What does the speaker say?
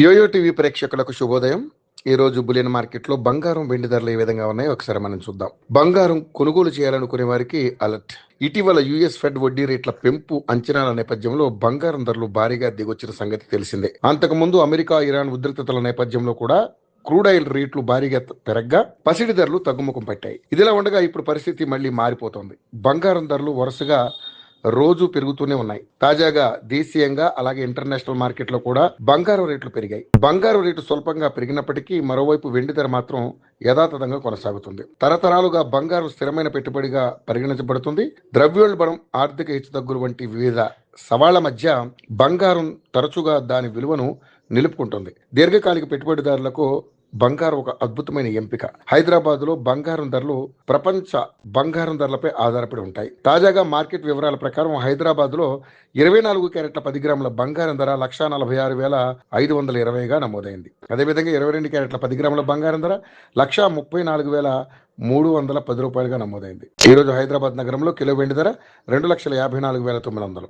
Yo-yo TV ప్రేక్షకులకు శుభోదయం. ఈ రోజు బులియన్ మార్కెట్లో బంగారం వెండి ధరలు ఏ విధంగా ఉన్నాయో ఒకసారి మనం చూద్దాం. బంగారం కొనుగోలు చేయాలనుకునే వారికి అలర్ట్. ఇటీవల యుఎస్ ఫెడ్ వడ్డీ రేట్ల పెంపు అంచనాల నేపథ్యంలో బంగారం ధరలు భారీగా దిగొచ్చిన సంగతి తెలిసిందే. అంతకుముందు అమెరికా ఇరాన్ ఉద్రిక్తతల నేపథ్యంలో కూడా క్రూడ్ ఆయిల్ రేట్లు భారీగా పెరగ్గా పసిడి ధరలు తగ్గుముఖం పట్టాయి. ఇదిలా ఉండగా ఇప్పుడు పరిస్థితి మళ్ళీ మారిపోతోంది. బంగారం ధరలు వరుసగా రోజు పెరుగుతూనే ఉన్నాయి. తాజాగా దేశీయంగా అలాగే ఇంటర్నేషనల్ మార్కెట్లో కూడా బంగారం రేట్లు పెరిగాయి. బంగారం రేటు స్వల్పంగా పెరిగినప్పటికీ మరోవైపు వెండి ధర మాత్రం యథాతథంగా కొనసాగుతుంది. తరతరాలుగా బంగారం స్థిరమైన పెట్టుబడిగా పరిగణించబడుతుంది. ద్రవ్యోల్బణం, ఆర్థిక హెచ్చుతగ్గులు వంటి వివిధ సవాళ్ల మధ్య బంగారం తరచుగా దాని విలువను నిలుపుకుంటుంది. దీర్ఘకాలిక పెట్టుబడిదారులకు బంగారం ఒక అద్భుతమైన ఎంపిక. హైదరాబాద్ లో బంగారం ధరలు ప్రపంచ బంగారం ధరలపై ఆధారపడి ఉంటాయి. తాజాగా మార్కెట్ వివరాల ప్రకారం హైదరాబాద్ లో 24 క్యారెట్ల 10 గ్రాముల బంగారం ధర 1,46,520గా నమోదైంది. అదేవిధంగా 22 క్యారెట్ల 10 గ్రాముల బంగారం ధర 1,34,310 రూపాయలుగా నమోదైంది. ఈ రోజు హైదరాబాద్ నగరంలో కిలో వెండి ధర 2,54,900.